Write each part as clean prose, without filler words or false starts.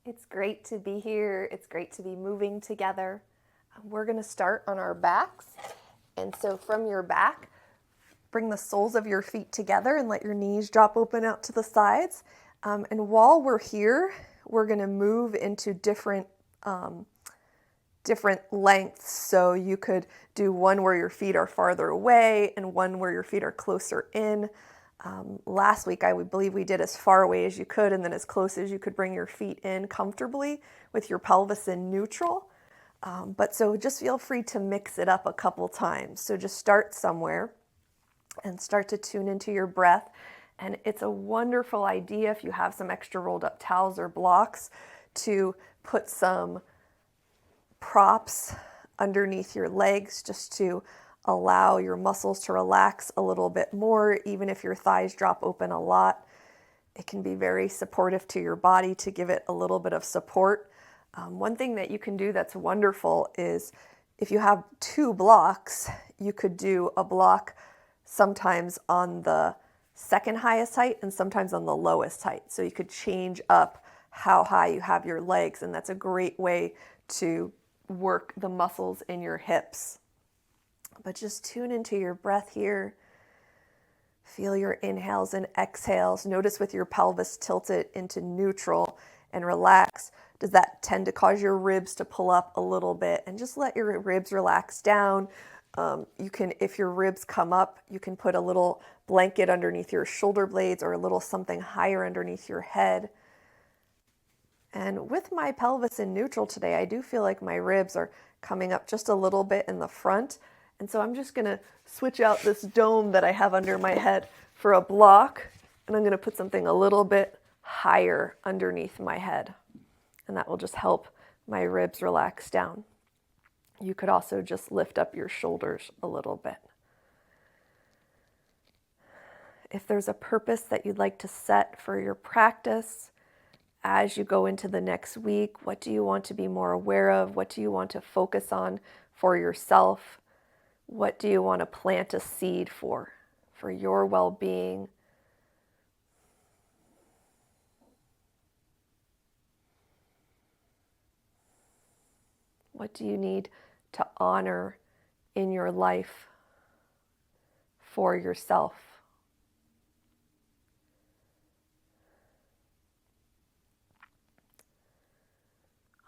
It's great to be here. It's great to be moving together. We're going to start on our backs. And so from your back, bring the soles of your feet together and let your knees drop open out to the sides. And while we're here, we're going to move into different lengths. So you could do one where your feet are farther away and one where your feet are closer in. Last week, I would believe we did as far away as you could and then as close as you could bring your feet in comfortably with your pelvis in neutral. But so just feel free to mix it up a couple times. So just start somewhere and start to tune into your breath. And it's a wonderful idea if you have some extra rolled up towels or blocks to put some props underneath your legs just to allow your muscles to relax a little bit more, even if your thighs drop open a lot. It can be very supportive to your body to give it a little bit of support. One thing that you can do that's wonderful is if you have two blocks, you could do a block sometimes on the second highest height and sometimes on the lowest height. So you could change up how high you have your legs, and that's a great way to work the muscles in your hips. But just tune into your breath here. Feel your inhales and exhales. Notice with your pelvis tilted into neutral and relax. Does that tend to cause your ribs to pull up a little bit? And just let your ribs relax down. You can, if your ribs come up, you can put a little blanket underneath your shoulder blades or a little something higher underneath your head. And with my pelvis in neutral today, I do feel like my ribs are coming up just a little bit in the front. And so I'm just going to switch out this dome that I have under my head for a block. And I'm going to put something a little bit higher underneath my head. And that will just help my ribs relax down. You could also just lift up your shoulders a little bit. If there's a purpose that you'd like to set for your practice as you go into the next week, what do you want to be more aware of? What do you want to focus on for yourself? What do you want to plant a seed for your well-being? What do you need to honor in your life for yourself?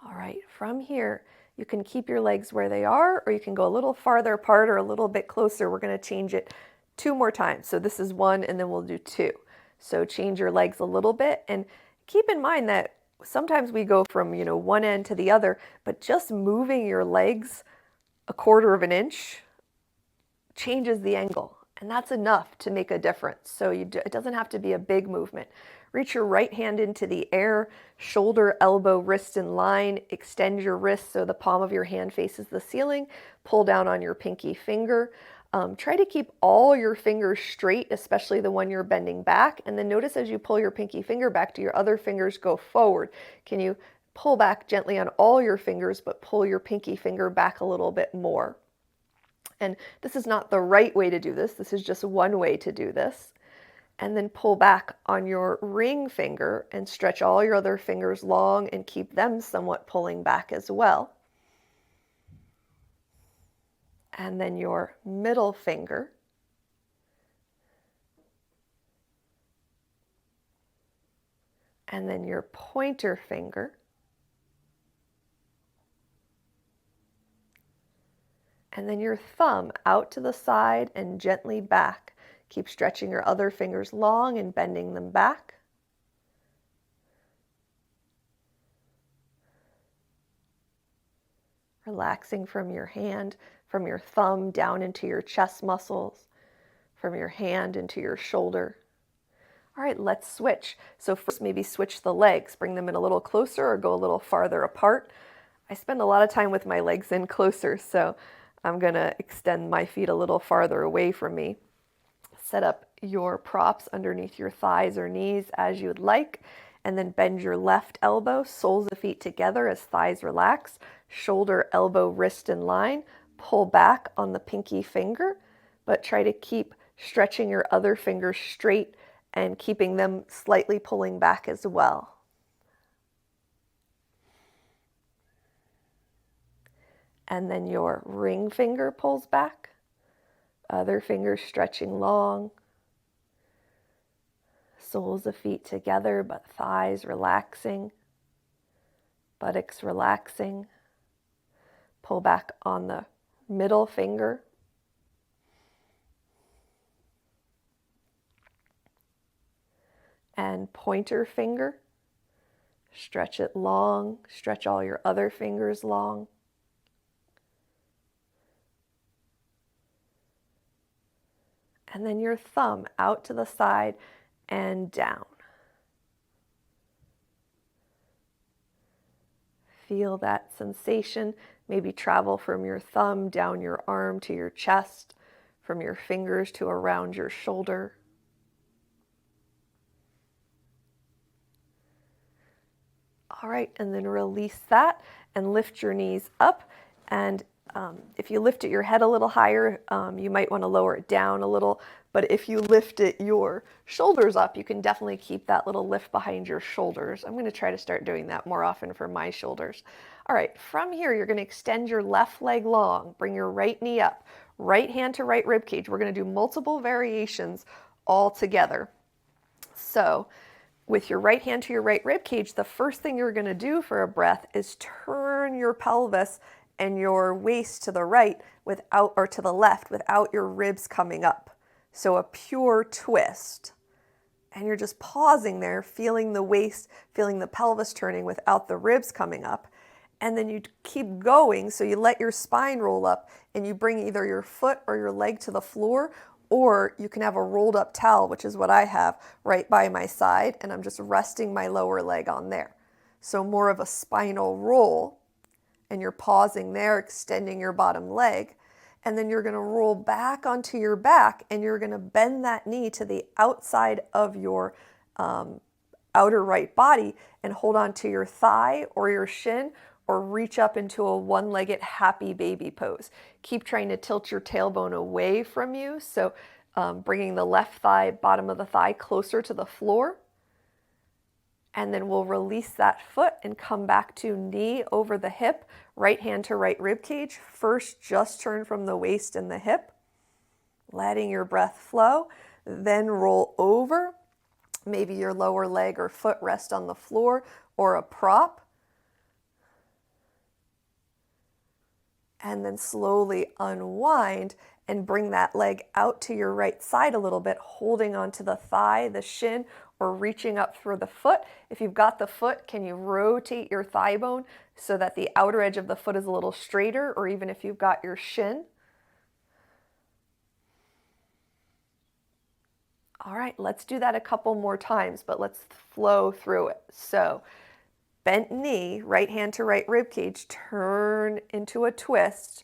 All right, from here, you can keep your legs where they are, or you can go a little farther apart or a little bit closer. We're going to change it 2 more times. So this is 1, and then we'll do 2. So change your legs a little bit, and keep in mind that sometimes we go from, one end to the other, but just moving your legs a 1/4 of an inch changes the angle. And that's enough to make a difference. So it doesn't have to be a big movement. Reach your right hand into the air, shoulder, elbow, wrist in line. Extend your wrist so the palm of your hand faces the ceiling. Pull down on your pinky finger. Try to keep all your fingers straight, especially the one you're bending back. And then notice as you pull your pinky finger back, do your other fingers go forward? Can you pull back gently on all your fingers, but pull your pinky finger back a little bit more? And this is not the right way to do this. This is just one way to do this. And then pull back on your ring finger and stretch all your other fingers long and keep them somewhat pulling back as well. And then your middle finger. And then your pointer finger. And then your thumb out to the side and gently back. Keep stretching your other fingers long and bending them back. Relaxing from your hand, from your thumb down into your chest muscles, from your hand into your shoulder. All right, let's switch. So first maybe switch the legs, bring them in a little closer or go a little farther apart. I spend a lot of time with my legs in closer, so I'm going to extend my feet a little farther away from me. Set up your props underneath your thighs or knees as you would like, and then bend your left elbow, soles of feet together as thighs relax, shoulder, elbow, wrist in line. Pull back on the pinky finger, but try to keep stretching your other fingers straight and keeping them slightly pulling back as well. And then your ring finger pulls back, other finger stretching long, soles of feet together, but thighs relaxing, buttocks relaxing. Pull back on the middle finger. And pointer finger. Stretch it long, stretch all your other fingers long. And then your thumb out to the side and down. Feel that sensation, maybe travel from your thumb down your arm to your chest, from your fingers to around your shoulder. All right, and then release that and lift your knees up. And if you lift your head a little higher, you might want to lower it down a little. But if you lift your shoulders up, you can definitely keep that little lift behind your shoulders. I'm going to try to start doing that more often for my shoulders. All right, from here, you're going to extend your left leg long. Bring your right knee up. Right hand to right rib cage. We're going to do multiple variations all together. So with your right hand to your right rib cage, the first thing you're going to do for a breath is turn your pelvis and your waist to the right without, or to the left, without your ribs coming up. So a pure twist. And you're just pausing there, feeling the waist, feeling the pelvis turning without the ribs coming up. And then you keep going, so you let your spine roll up and you bring either your foot or your leg to the floor, or you can have a rolled up towel, which is what I have, right by my side, and I'm just resting my lower leg on there. So more of a spinal roll, and you're pausing there, extending your bottom leg, and then you're going to roll back onto your back, and you're going to bend that knee to the outside of your outer right body and hold on to your thigh or your shin, or reach up into a one-legged happy baby pose. Keep trying to tilt your tailbone away from you, so bringing the left thigh, bottom of the thigh, closer to the floor. And then we'll release that foot and come back to knee over the hip, right hand to right rib cage. First, just turn from the waist and the hip, letting your breath flow. Then roll over. Maybe your lower leg or foot rest on the floor or a prop. And then slowly unwind and bring that leg out to your right side a little bit, holding onto the thigh, the shin, or reaching up through the foot. If you've got the foot, can you rotate your thigh bone so that the outer edge of the foot is a little straighter, or even if you've got your shin? All right, let's do that a couple more times, but let's flow through it. So bent knee, right hand to right rib cage, turn into a twist,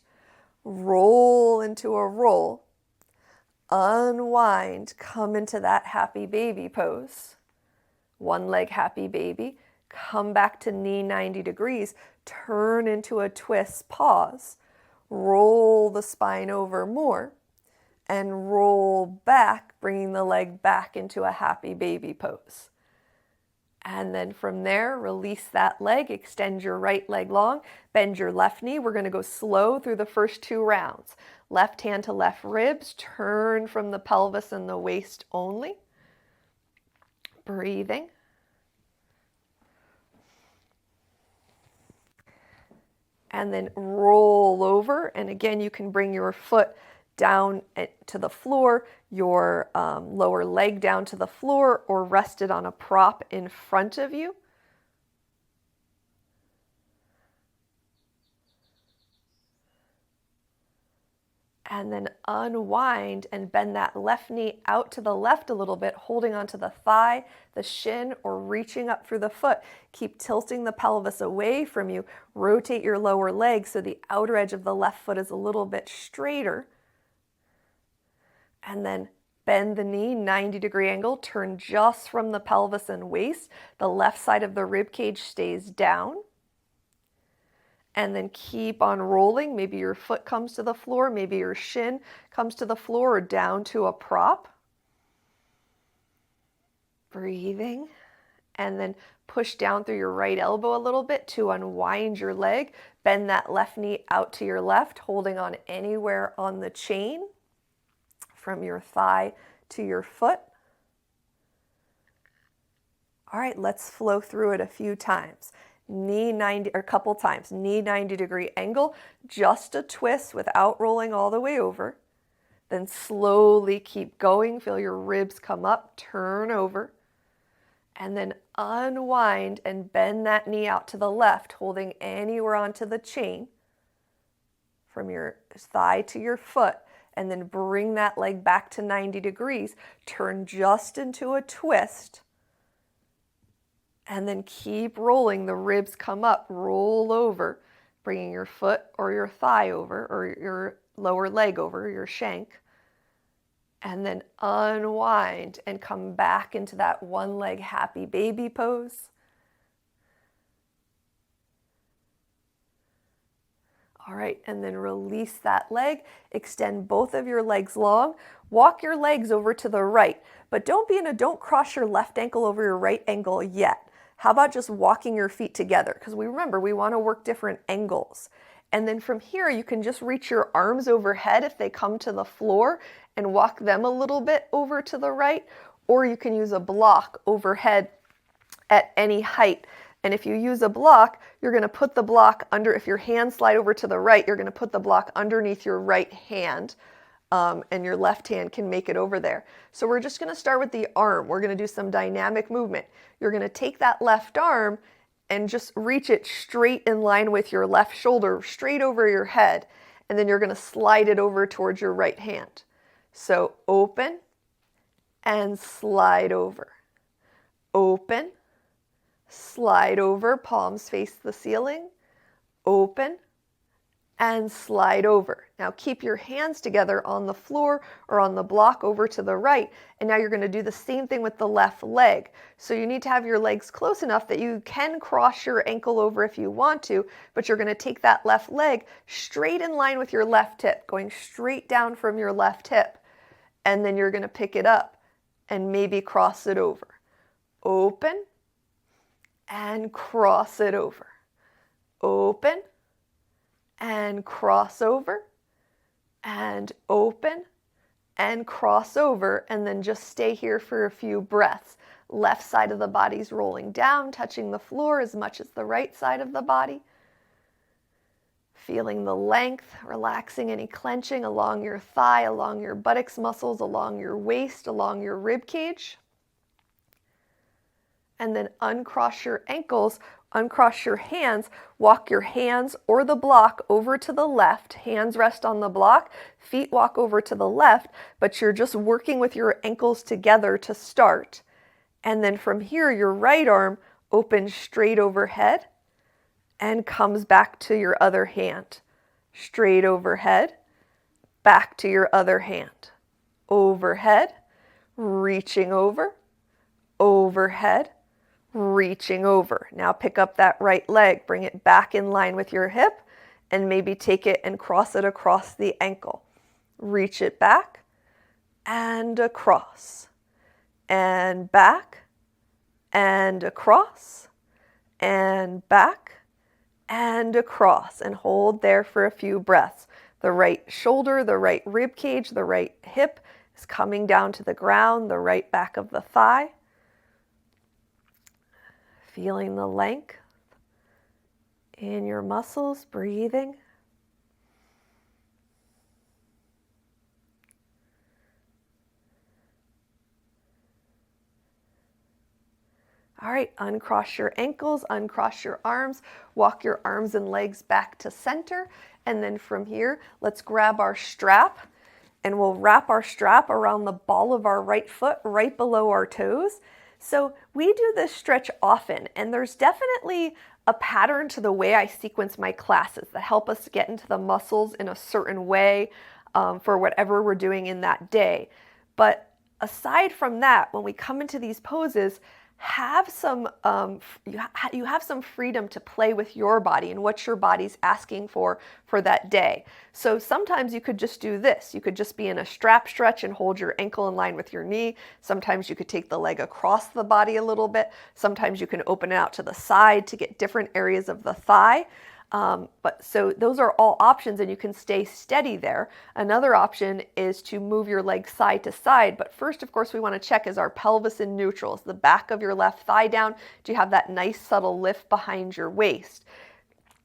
roll into a roll, unwind, come into that happy baby pose. One leg happy baby, come back to knee 90 degrees, turn into a twist, pause, roll the spine over more, and roll back, bringing the leg back into a happy baby pose. And then from there, release that leg, extend your right leg long, bend your left knee. We're going to go slow through the first 2 rounds. Left hand to left ribs, turn from the pelvis and the waist only. Breathing. And then roll over. And again, you can bring your foot down to the floor, your lower leg down to the floor, or rest it on a prop in front of you. And then unwind and bend that left knee out to the left a little bit, holding onto the thigh, the shin, or reaching up through the foot. Keep tilting the pelvis away from you. Rotate your lower leg so the outer edge of the left foot is a little bit straighter. And then bend the knee, 90-degree angle, turn just from the pelvis and waist. The left side of the rib cage stays down. And then keep on rolling. Maybe your foot comes to the floor, maybe your shin comes to the floor, or down to a prop. Breathing. and then push down through your right elbow a little bit to unwind your leg. Bend that left knee out to your left, holding on anywhere on the chain from your thigh to your foot. All right, let's flow through it a few times. Knee 90, or a couple times. Knee 90-degree angle, just a twist without rolling all the way over. Then slowly keep going. Feel your ribs come up, turn over. And then unwind and bend that knee out to the left, holding anywhere onto the chain from your thigh to your foot. And then bring that leg back to 90 degrees. Turn just into a twist. And then keep rolling. The ribs come up, roll over, bringing your foot or your thigh over, or your lower leg over, your shank. And then unwind and come back into that one leg happy baby pose. All right, and then release that leg. Extend both of your legs long. Walk your legs over to the right, but don't cross your left ankle over your right ankle yet. How about just walking your feet together? Because we want to work different angles. And then from here, you can just reach your arms overhead if they come to the floor and walk them a little bit over to the right, or you can use a block overhead at any height. And if you use a block, you're going to put the block under, if your hands slide over to the right, you're going to put the block underneath your right hand. And your left hand can make it over there. So we're just going to start with the arm. We're going to do some dynamic movement. You're going to take that left arm and just reach it straight in line with your left shoulder, straight over your head. And then you're going to slide it over towards your right hand. So open and slide over. Open, slide over, palms face the ceiling. Open and slide over. Now keep your hands together on the floor or on the block over to the right. And now you're going to do the same thing with the left leg. So you need to have your legs close enough that you can cross your ankle over if you want to, but you're going to take that left leg straight in line with your left hip, going straight down from your left hip. And then you're going to pick it up and maybe cross it over. Open and cross it over. Open and cross over, and open, and cross over, and then just stay here for a few breaths. Left side of the body's rolling down, touching the floor as much as the right side of the body. Feeling the length, relaxing any clenching along your thigh, along your buttocks muscles, along your waist, along your rib cage. And then uncross your ankles, uncross your hands, walk your hands or the block over to the left. Hands rest on the block, feet walk over to the left, but you're just working with your ankles together to start. And then from here, your right arm opens straight overhead and comes back to your other hand. Straight overhead, back to your other hand. Overhead, reaching over, overhead, reaching over. Now pick up that right leg, bring it back in line with your hip, and maybe take it and cross it across the ankle. Reach it back and across, and back and across, and back and across, and hold there for a few breaths. The right shoulder, the right rib cage, the right hip is coming down to the ground, the right back of the thigh. Feeling the length in your muscles, breathing. All right, uncross your ankles, uncross your arms, walk your arms and legs back to center. And then from here, let's grab our strap and we'll wrap our strap around the ball of our right foot right below our toes. So we do this stretch often, and there's definitely a pattern to the way I sequence my classes that help us get into the muscles in a certain way for whatever we're doing in that day. But aside from that, when we come into these poses, have some you have some freedom to play with your body and what your body's asking for that day. So sometimes you could just do this. You could just be in a strap stretch and hold your ankle in line with your knee. Sometimes you could take the leg across the body a little bit. Sometimes you can open it out to the side to get different areas of the thigh. But so those are all options, and you can stay steady there. Another option is to move your legs side to side. But first, of course, we want to check, is our pelvis in neutral? Is the back of your left thigh down? Do you have that nice subtle lift behind your waist?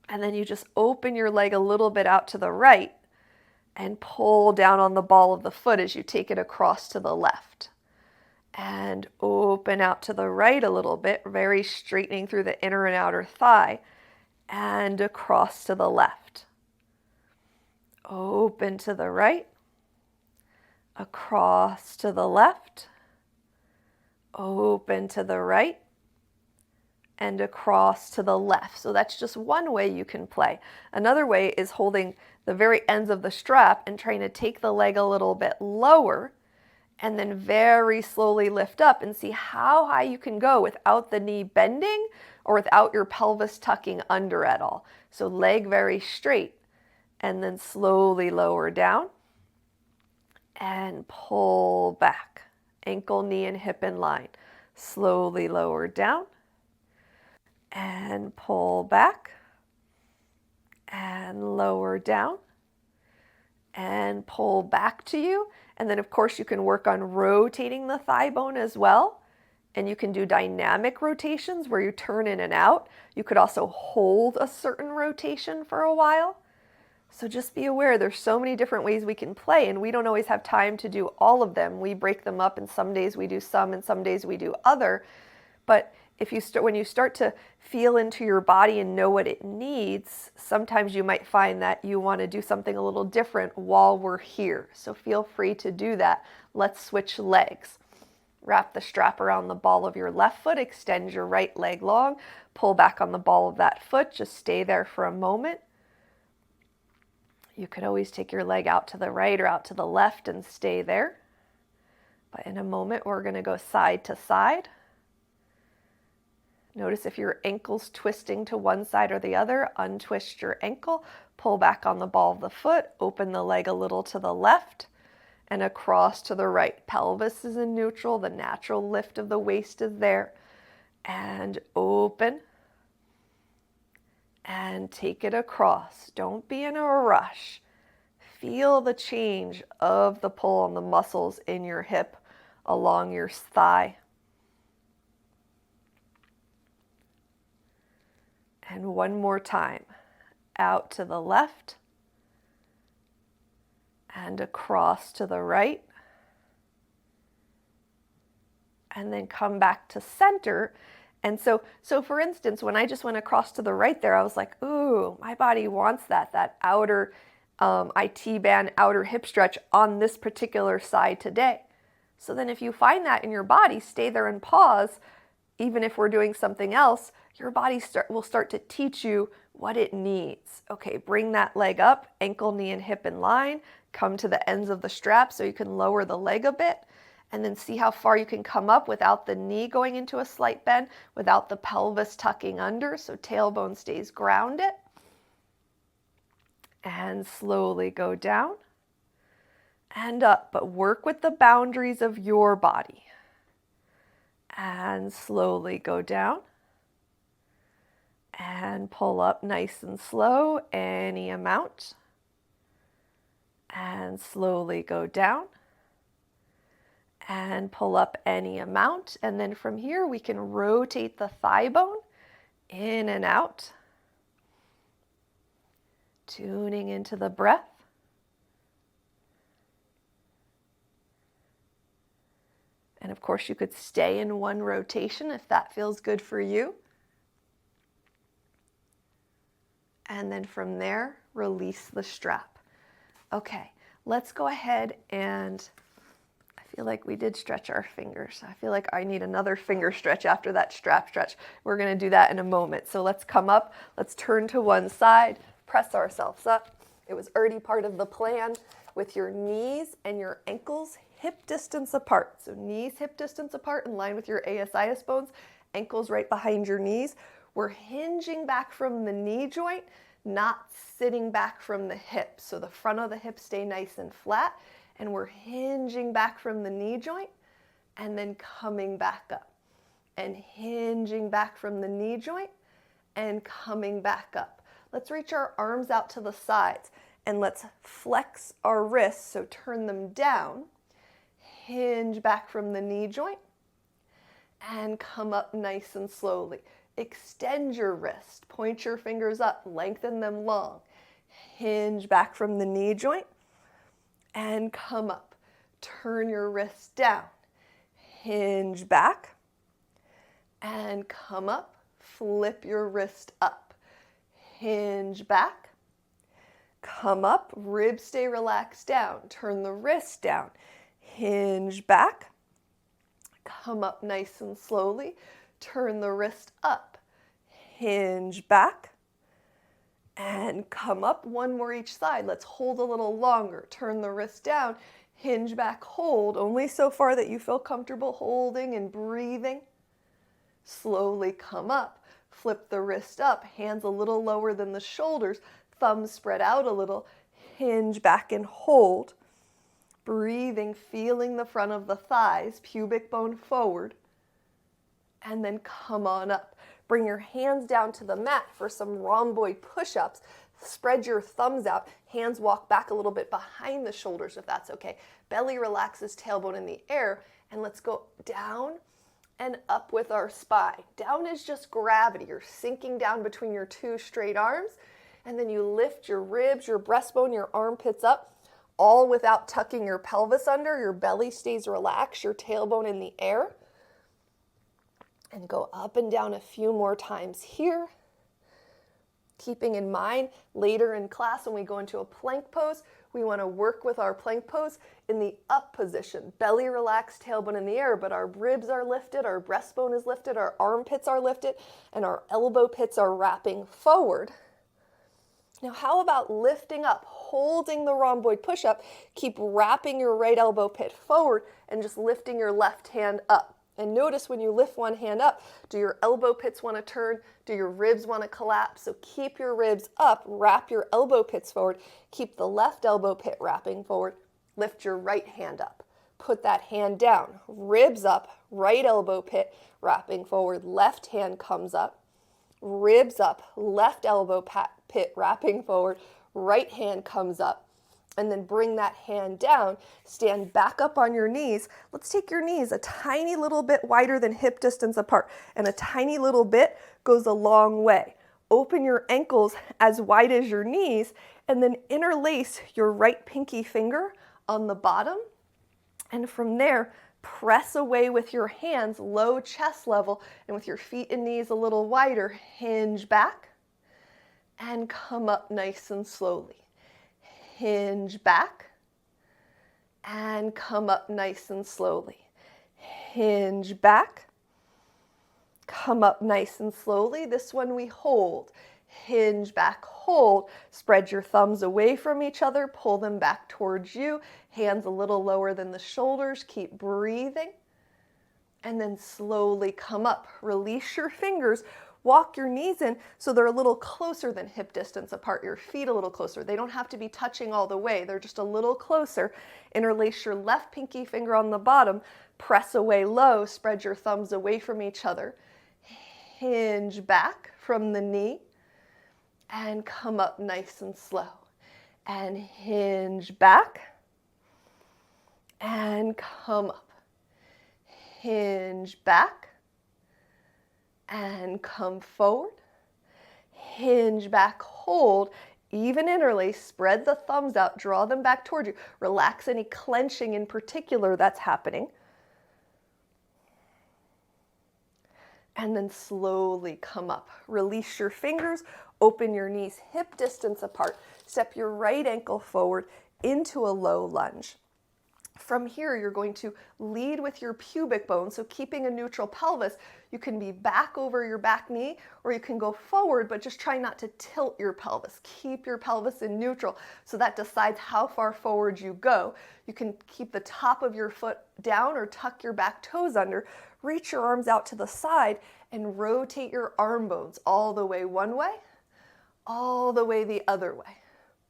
And then you just open your leg a little bit out to the right and pull down on the ball of the foot as you take it across to the left. And open out to the right a little bit, very straightening through the inner and outer thigh. And across to the left. Open to the right, across to the left, open to the right, and across to the left. So that's just one way you can play. Another way is holding the very ends of the strap and trying to take the leg a little bit lower and then very slowly lift up and see how high you can go without the knee bending or without your pelvis tucking under at all. So leg very straight, and then slowly lower down and pull back. Ankle, knee, and hip in line. Slowly lower down and pull back and lower down and pull back to you. And then, of course, you can work on rotating the thigh bone as well. And you can do dynamic rotations where you turn in and out. You could also hold a certain rotation for a while. So just be aware, there's so many different ways we can play, and we don't always have time to do all of them. We break them up, and some days we do some, and some days we do other. But when you start to feel into your body and know what it needs, sometimes you might find that you want to do something a little different while we're here. So feel free to do that. Let's switch legs. Wrap the strap around the ball of your left foot, extend your right leg long, pull back on the ball of that foot, just stay there for a moment. You could always take your leg out to the right or out to the left and stay there. But in a moment, we're going to go side to side. Notice if your ankle's twisting to one side or the other, untwist your ankle, pull back on the ball of the foot, open the leg a little to the left, and across to the right. Pelvis is in neutral. The natural lift of the waist is there. And open. And take it across. Don't be in a rush. Feel the change of the pull on the muscles in your hip along your thigh. And one more time. Out to the left. And across to the right, and then come back to center. And so for instance, when I just went across to the right there, I was like, ooh, my body wants that outer IT band, outer hip stretch on this particular side today. So then if you find that in your body, stay there and pause. Even if we're doing something else, your body will start to teach you what it needs. Okay, bring that leg up, ankle, knee, and hip in line. Come to the ends of the strap so you can lower the leg a bit, and then see how far you can come up without the knee going into a slight bend, without the pelvis tucking under, so tailbone stays grounded. And slowly go down and up, but work with the boundaries of your body. And slowly go down and pull up nice and slow, any amount. And slowly go down and pull up any amount. And then from here, we can rotate the thigh bone in and out, tuning into the breath. And of course, you could stay in one rotation if that feels good for you. And then from there, release the strap. Okay, let's go ahead, and I feel like we did stretch our fingers. I feel like I need another finger stretch after that strap stretch. We're going to do that in a moment. So let's come up, let's turn to one side, press ourselves up. It was already part of the plan with your knees and your ankles hip distance apart. So knees hip distance apart in line with your ASIS bones, ankles right behind your knees. We're hinging back from the knee joint, not sitting back from the hips. So the front of the hips stay nice and flat, and we're hinging back from the knee joint and then coming back up and hinging back from the knee joint and coming back up. Let's reach our arms out to the sides and let's flex our wrists, so turn them down, hinge back from the knee joint, and come up nice and slowly. Extend your wrist, point your fingers up, lengthen them long, hinge back from the knee joint, and come up. Turn your wrist down, hinge back, and come up. Flip your wrist up, hinge back, come up, ribs stay relaxed down, turn the wrist down, hinge back, come up nice and slowly, turn the wrist up, hinge back, and come up. One more each side. Let's hold a little longer. Turn the wrist down, hinge back, hold, only so far that you feel comfortable holding and breathing. Slowly come up. Flip the wrist up, hands a little lower than the shoulders, thumbs spread out a little, hinge back and hold. Breathing, feeling the front of the thighs, pubic bone forward, and then come on up. Bring your hands down to the mat for some rhomboid push-ups. Spread your thumbs out, hands walk back a little bit behind the shoulders if that's okay. Belly relaxes, tailbone in the air, and let's go down and up with our spine. Down is just gravity. You're sinking down between your two straight arms, and then you lift your ribs, your breastbone, your armpits up, all without tucking your pelvis under. Your belly stays relaxed, your tailbone in the air. And go up and down a few more times here. Keeping in mind, later in class when we go into a plank pose, we want to work with our plank pose in the up position. Belly relaxed, tailbone in the air, but our ribs are lifted, our breastbone is lifted, our armpits are lifted, and our elbow pits are wrapping forward. Now, how about lifting up, holding the rhomboid push-up, keep wrapping your right elbow pit forward and just lifting your left hand up. And notice when you lift one hand up, do your elbow pits want to turn? Do your ribs want to collapse? So keep your ribs up, wrap your elbow pits forward, keep the left elbow pit wrapping forward, lift your right hand up. Put that hand down, ribs up, right elbow pit wrapping forward, left hand comes up, ribs up, left elbow pit wrapping forward, right hand comes up. And then bring that hand down, stand back up on your knees. Let's take your knees a tiny little bit wider than hip distance apart, and a tiny little bit goes a long way. Open your ankles as wide as your knees, and then interlace your right pinky finger on the bottom. And from there, press away with your hands, low chest level, and with your feet and knees a little wider, hinge back, and come up nice and slowly. Hinge back and come up nice and slowly. Hinge back, come up nice and slowly. This one we hold. Hinge back, hold. Spread your thumbs away from each other, pull them back towards you. Hands a little lower than the shoulders. Keep breathing. And then slowly come up. Release your fingers. Walk your knees in so they're a little closer than hip distance apart, your feet a little closer. They don't have to be touching all the way. They're just a little closer. Interlace your left pinky finger on the bottom. Press away low. Spread your thumbs away from each other. Hinge back from the knee and come up nice and slow. And hinge back and come up. Hinge back and come forward, hinge back, hold, even interlace, spread the thumbs out, draw them back towards you. Relax any clenching in particular that's happening. And then slowly come up. Release your fingers, open your knees hip distance apart, step your right ankle forward into a low lunge. From here, you're going to lead with your pubic bone, so keeping a neutral pelvis. You can be back over your back knee, or you can go forward, but just try not to tilt your pelvis. Keep your pelvis in neutral, so that decides how far forward you go. You can keep the top of your foot down or tuck your back toes under. Reach your arms out to the side and rotate your arm bones all the way one way, all the way the other way.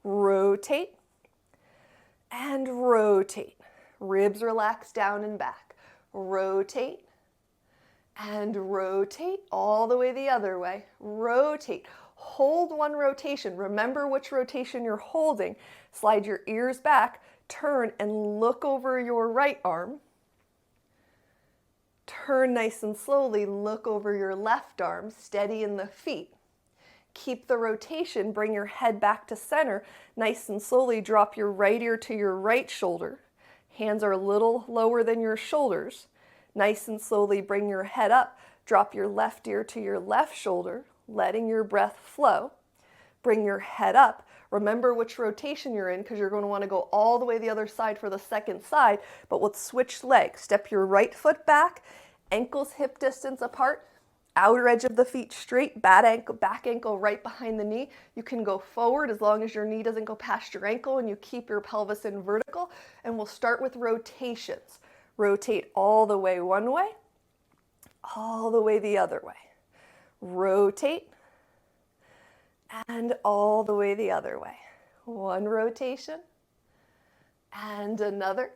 Rotate and rotate. Ribs relax down and back. Rotate and rotate all the way the other way. Rotate. Hold one rotation. Remember which rotation you're holding. Slide your ears back, turn and look over your right arm. Turn nice and slowly, look over your left arm, steady in the feet. Keep the rotation, bring your head back to center. Nice and slowly drop your right ear to your right shoulder. Hands are a little lower than your shoulders. Nice and slowly bring your head up. Drop your left ear to your left shoulder, letting your breath flow. Bring your head up. Remember which rotation you're in, because you're going to want to go all the way the other side for the second side, but let's switch legs. Step your right foot back, ankles hip distance apart, outer edge of the feet straight, back ankle right behind the knee. You can go forward as long as your knee doesn't go past your ankle and you keep your pelvis in vertical. And we'll start with rotations. Rotate all the way one way, all the way the other way. Rotate and all the way the other way. One rotation and another.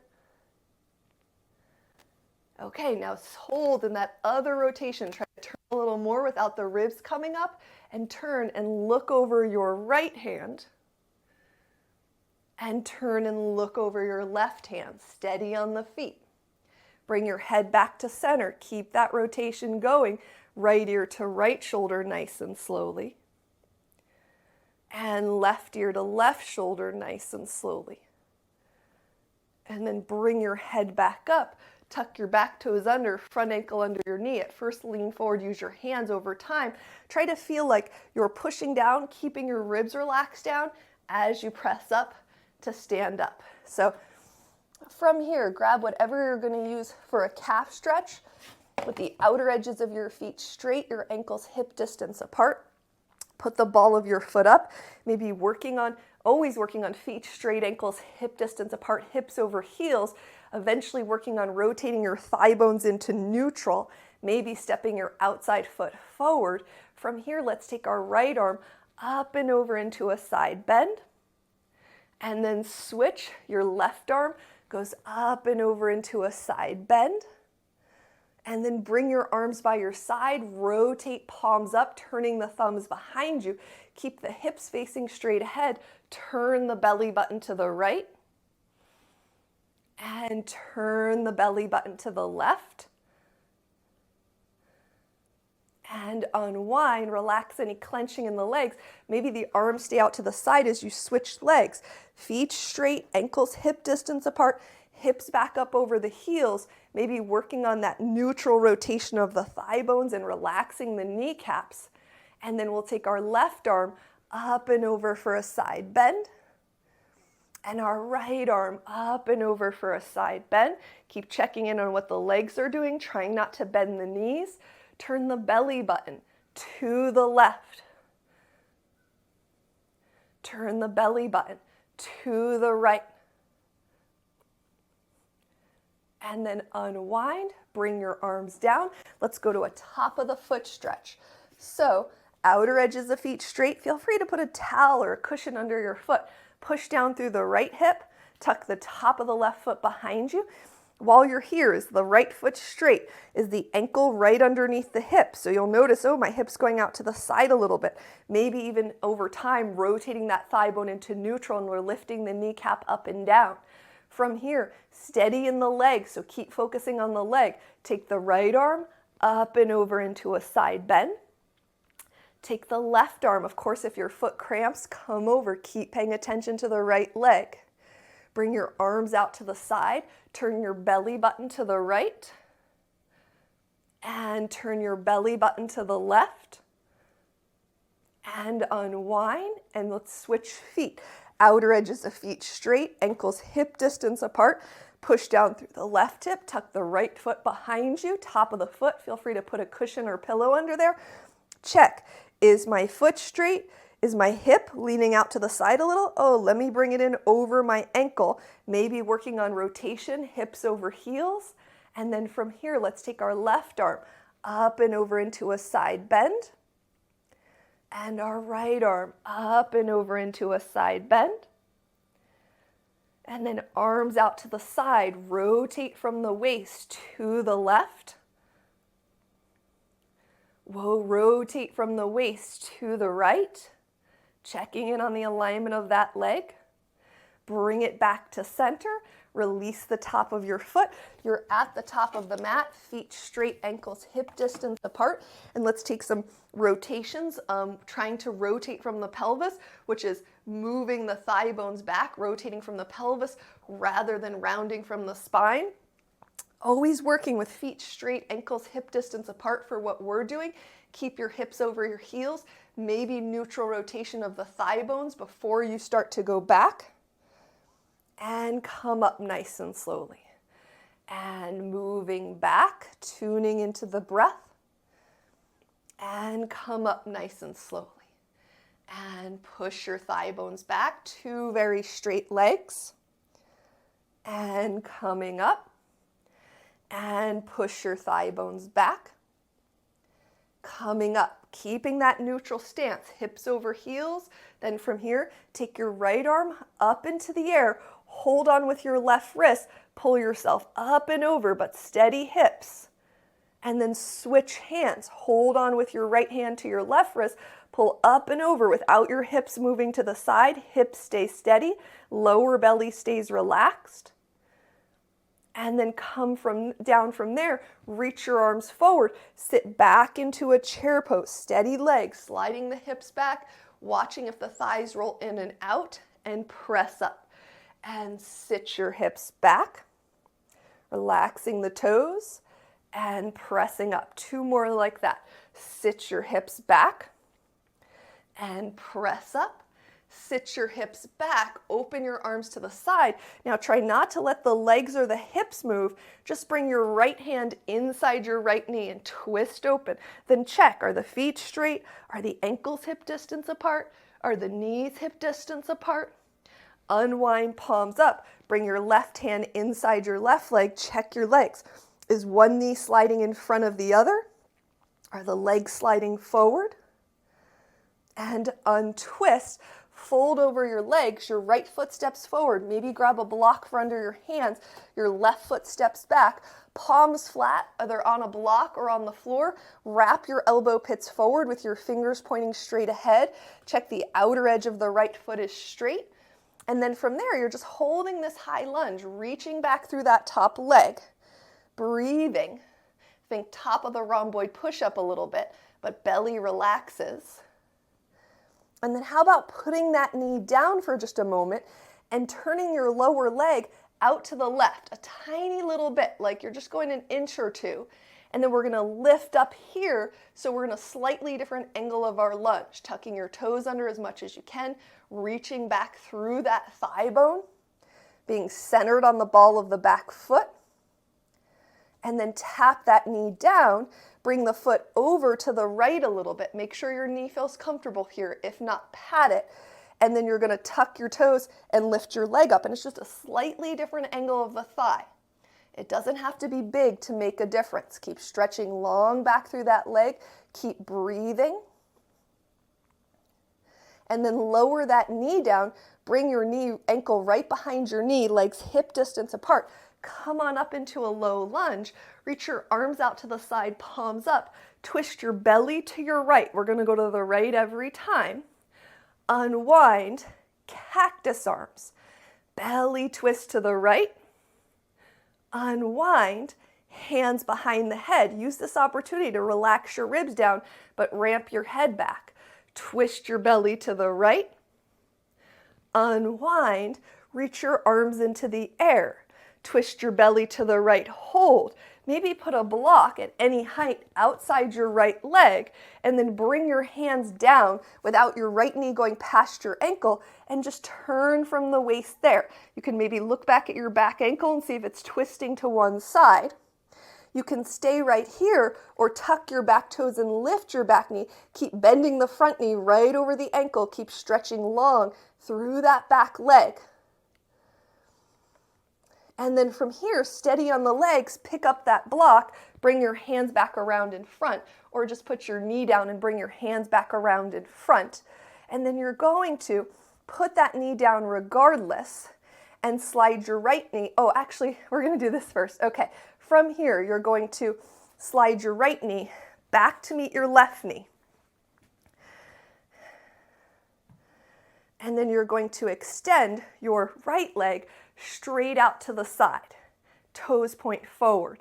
Okay, now hold in that other rotation. Try to turn a little more without the ribs coming up, and turn and look over your right hand, and turn and look over your left hand, steady on the feet. Bring your head back to center. Keep that rotation going. Right ear to right shoulder, nice and slowly. And left ear to left shoulder, nice and slowly. And then bring your head back up. Tuck your back toes under, front ankle under your knee. At first, lean forward, use your hands. Over time, try to feel like you're pushing down, keeping your ribs relaxed down as you press up to stand up. So from here, grab whatever you're going to use for a calf stretch with the outer edges of your feet straight, your ankles hip distance apart. Put the ball of your foot up, maybe always working on feet straight, ankles hip distance apart, hips over heels, eventually working on rotating your thigh bones into neutral, maybe stepping your outside foot forward. From here, let's take our right arm up and over into a side bend, and then switch. Your left arm goes up and over into a side bend. And then bring your arms by your side, rotate palms up, turning the thumbs behind you. Keep the hips facing straight ahead. Turn the belly button to the right. And turn the belly button to the left. And unwind, relax any clenching in the legs. Maybe the arms stay out to the side as you switch legs. Feet straight, ankles hip distance apart. Hips back up over the heels, maybe working on that neutral rotation of the thigh bones and relaxing the kneecaps. And then we'll take our left arm up and over for a side bend, and our right arm up and over for a side bend. Keep checking in on what the legs are doing, trying not to bend the knees. Turn the belly button to the left. Turn the belly button to the right. And then unwind, bring your arms down. Let's go to a top of the foot stretch. So outer edges of feet straight. Feel free to put a towel or a cushion under your foot. Push down through the right hip. Tuck the top of the left foot behind you. While you're here, is the right foot straight? Is the ankle right underneath the hip? So you'll notice, oh, my hip's going out to the side a little bit. Maybe even over time, rotating that thigh bone into neutral, and we're lifting the kneecap up and down. From here, steady in the leg, so keep focusing on the leg. Take the right arm up and over into a side bend. Take the left arm. Of course, if your foot cramps, come over. Keep paying attention to the right leg. Bring your arms out to the side. Turn your belly button to the right. And turn your belly button to the left. And unwind. And let's switch feet. Outer edges of feet straight, ankles hip distance apart. Push down through the left hip, tuck the right foot behind you, top of the foot. Feel free to put a cushion or pillow under there. Check. Is my foot straight? Is my hip leaning out to the side a little? Oh, let me bring it in over my ankle. Maybe working on rotation, hips over heels. And then from here, let's take our left arm up and over into a side bend. And our right arm up and over into a side bend. And then arms out to the side, rotate from the waist to the left. We'll rotate from the waist to the right, checking in on the alignment of that leg. Bring it back to center. Release the top of your foot. You're at the top of the mat, feet straight, ankles hip distance apart. And let's take some rotations, trying to rotate from the pelvis, which is moving the thigh bones back, rotating from the pelvis rather than rounding from the spine. Always working with feet straight, ankles hip distance apart for what we're doing. Keep your hips over your heels, maybe neutral rotation of the thigh bones before you start to go back. And come up nice and slowly. And moving back, tuning into the breath. And come up nice and slowly. And push your thigh bones back, 2 very straight legs. And coming up. And push your thigh bones back. Coming up, keeping that neutral stance, hips over heels. Then from here, take your right arm up into the air. Hold on with your left wrist, pull yourself up and over, but steady hips. And then switch hands. Hold on with your right hand to your left wrist, pull up and over without your hips moving to the side. Hips stay steady, lower belly stays relaxed. And then come down from there, reach your arms forward, sit back into a chair pose, steady legs, sliding the hips back, watching if the thighs roll in and out, and press up. And sit your hips back, relaxing the toes and pressing up. 2 more like that. Sit your hips back and press up. Sit your hips back, open your arms to the side. Now try not to let the legs or the hips move. Just bring your right hand inside your right knee and twist open. Then check, are the feet straight? Are the ankles hip distance apart? Are the knees hip distance apart? Unwind, palms up. Bring your left hand inside your left leg. Check your legs. Is one knee sliding in front of the other? Are the legs sliding forward? And untwist. Fold over your legs. Your right foot steps forward. Maybe grab a block for under your hands. Your left foot steps back. Palms flat, either on a block or on the floor. Wrap your elbow pits forward with your fingers pointing straight ahead. Check the outer edge of the right foot is straight. And then from there, you're just holding this high lunge, reaching back through that top leg, breathing. Think top of the rhomboid push-up a little bit, but belly relaxes. And then how about putting that knee down for just a moment and turning your lower leg out to the left, a tiny little bit, like you're just going an inch or 2. And then we're gonna lift up here, so we're in a slightly different angle of our lunge, tucking your toes under as much as you can, reaching back through that thigh bone, being centered on the ball of the back foot. And then tap that knee down, bring the foot over to the right a little bit. Make sure your knee feels comfortable here. If not, pat it. And then you're gonna tuck your toes and lift your leg up. And it's just a slightly different angle of the thigh. It doesn't have to be big to make a difference. Keep stretching long back through that leg. Keep breathing. And then lower that knee down. Bring your ankle right behind your knee, legs hip distance apart. Come on up into a low lunge. Reach your arms out to the side, palms up. Twist your belly to your right. We're going to go to the right every time. Unwind, cactus arms. Belly twist to the right. Unwind, hands behind the head. Use this opportunity to relax your ribs down, but ramp your head back. Twist your belly to the right. Unwind, reach your arms into the air. Twist your belly to the right, hold. maybe put a block at any height outside your right leg, and then bring your hands down without your right knee going past your ankle, and just turn from the waist there. You can maybe look back at your back ankle and see if it's twisting to one side. You can stay right here or tuck your back toes and lift your back knee. Keep bending the front knee right over the ankle. Keep stretching long through that back leg. And then from here, steady on the legs, pick up that block, bring your hands back around in front, or just put your knee down and bring your hands back around in front. And then you're going to put that knee down regardless and slide your right knee. Oh, actually, we're going to do this first. Okay, from here, you're going to slide your right knee back to meet your left knee. And then you're going to extend your right leg straight out to the side. Toes point forward.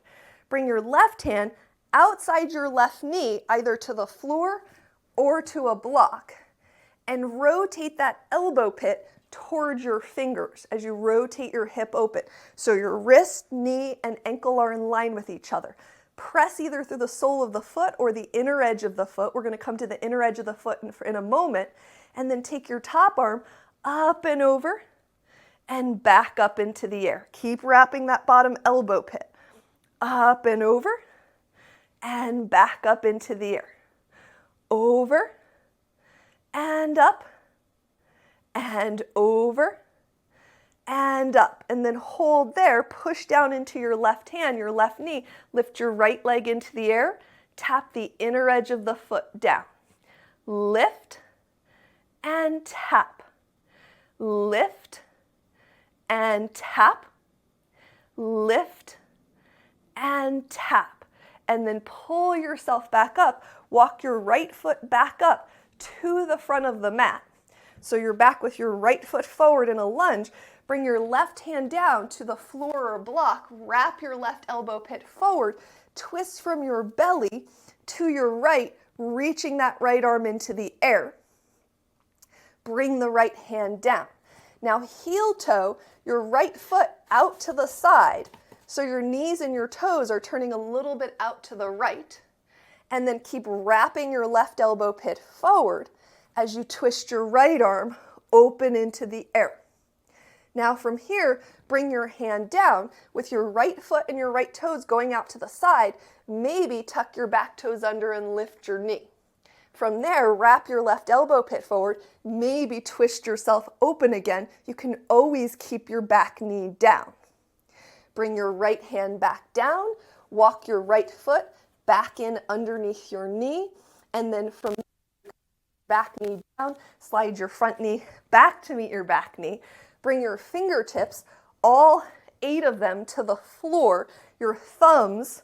Bring your left hand outside your left knee, either to the floor or to a block. And rotate that elbow pit towards your fingers as you rotate your hip open. So your wrist, knee, and ankle are in line with each other. Press either through the sole of the foot or the inner edge of the foot. We're going to come to the inner edge of the foot in a moment. And then take your top arm up and over and back up into the air. Keep wrapping that bottom elbow pit. Up and over and back up into the air. Over and up and over and up. And then hold there, push down into your left hand, your left knee. Lift your right leg into the air. Tap the inner edge of the foot down. Lift and tap. Lift and tap. Lift and tap. And then pull yourself back up. Walk your right foot back up to the front of the mat. So you're back with your right foot forward in a lunge. Bring your left hand down to the floor or block. Wrap your left elbow pit forward. Twist from your belly to your right, reaching that right arm into the air. Bring the right hand down. Now heel toe your right foot out to the side. So your knees and your toes are turning a little bit out to the right. And then keep wrapping your left elbow pit forward as you twist your right arm open into the air. Now from here, bring your hand down with your right foot and your right toes going out to the side. Maybe tuck your back toes under and lift your knee. From there, wrap your left elbow pit forward, maybe twist yourself open again. You can always keep your back knee down. Bring your right hand back down, walk your right foot back in underneath your knee, and then from back knee down, slide your front knee back to meet your back knee. Bring your fingertips, all 8 of them, to the floor. Your thumbs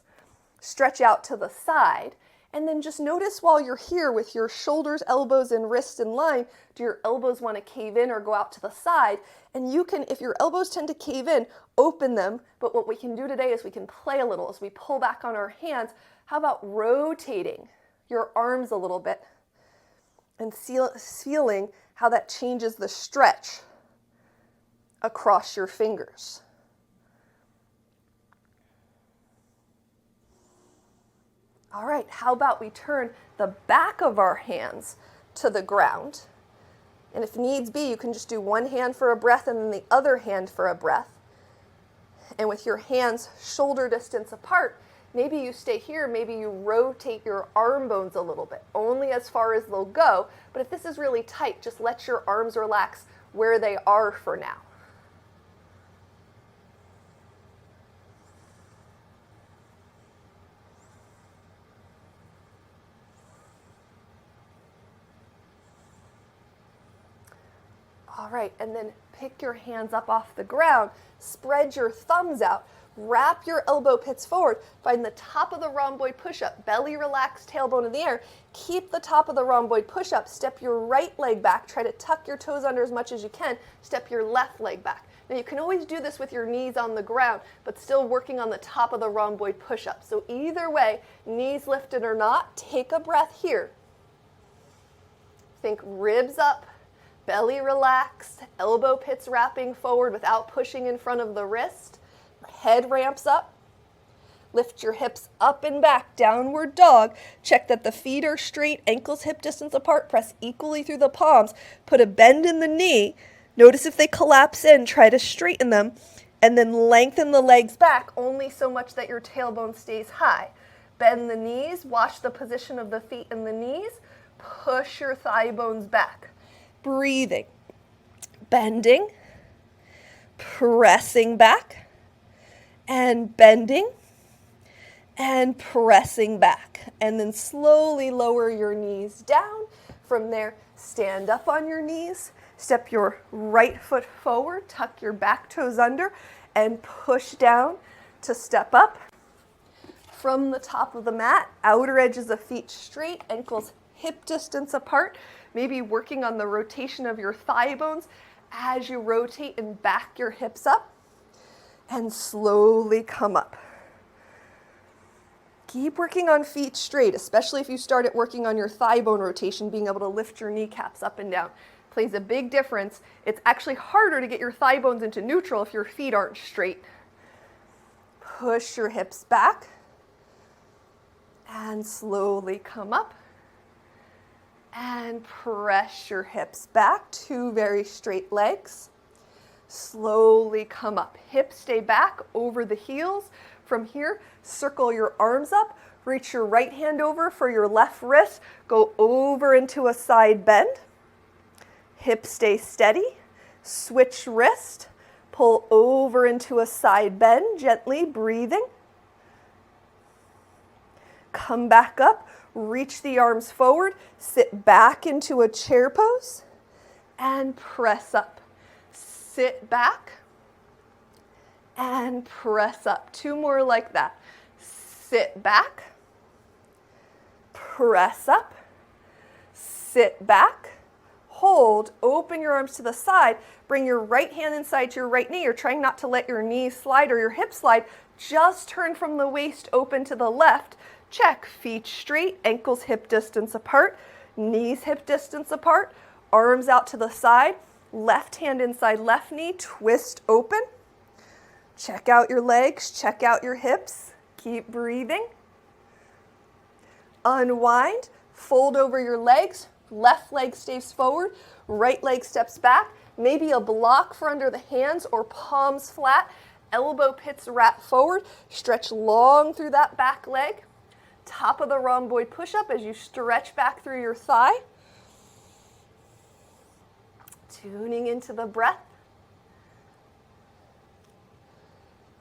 stretch out to the side. And then just notice while you're here with your shoulders, elbows, and wrists in line, do your elbows want to cave in or go out to the side? And you can, if your elbows tend to cave in, open them. But what we can do today is we can play a little as we pull back on our hands. How about rotating your arms a little bit and feeling how that changes the stretch across your fingers? All right, how about we turn the back of our hands to the ground? And if needs be, you can just do one hand for a breath and then the other hand for a breath. And with your hands shoulder distance apart, maybe you stay here, maybe you rotate your arm bones a little bit, only as far as they'll go. But if this is really tight, just let your arms relax where they are for now. All right, and then pick your hands up off the ground, spread your thumbs out, wrap your elbow pits forward, find the top of the rhomboid push-up, belly relaxed, tailbone in the air. Keep the top of the rhomboid push-up, step your right leg back, try to tuck your toes under as much as you can, step your left leg back. Now you can always do this with your knees on the ground, but still working on the top of the rhomboid push-up. So either way, knees lifted or not, take a breath here. Think ribs up, belly relaxed, elbow pits wrapping forward without pushing in front of the wrist. Head ramps up. Lift your hips up and back, downward dog. Check that the feet are straight, ankles hip distance apart. Press equally through the palms. Put a bend in the knee. Notice if they collapse in, try to straighten them. And then lengthen the legs back only so much that your tailbone stays high. Bend the knees, watch the position of the feet and the knees. Push your thigh bones back. Breathing. Bending. Pressing back. And bending. And pressing back. And then slowly lower your knees down. From there, stand up on your knees. Step your right foot forward. Tuck your back toes under. And push down to step up. From the top of the mat, outer edges of feet straight, ankles hip distance apart. Maybe working on the rotation of your thigh bones as you rotate and back your hips up. And slowly come up. Keep working on feet straight, especially if you started working on your thigh bone rotation, being able to lift your kneecaps up and down. Plays a big difference. It's actually harder to get your thigh bones into neutral if your feet aren't straight. Push your hips back and slowly come up and press your hips back. 2 very straight legs. Slowly come up. Hips stay back over the heels. From here, circle your arms up. Reach your right hand over for your left wrist. Go over into a side bend. Hips stay steady. Switch wrist. Pull over into a side bend, gently breathing. Come back up. Reach the arms forward. Sit back into a chair pose. And press up. Sit back. And press up. 2 more like that. Sit back. Press up. Sit back. Hold. Open your arms to the side. Bring your right hand inside your right knee. You're trying not to let your knees slide or your hips slide. Just turn from the waist open to the left. Check. Feet straight. Ankles hip distance apart. Knees hip distance apart. Arms out to the side. Left hand inside left knee. Twist open. Check out your legs, check out your hips. Keep breathing. Unwind, fold over your legs. Left leg stays forward, right leg steps back. Maybe a block for under the hands or palms flat. Elbow pits wrap forward. Stretch long through that back leg. Top of the rhomboid push-up as you stretch back through your thigh. Tuning into the breath.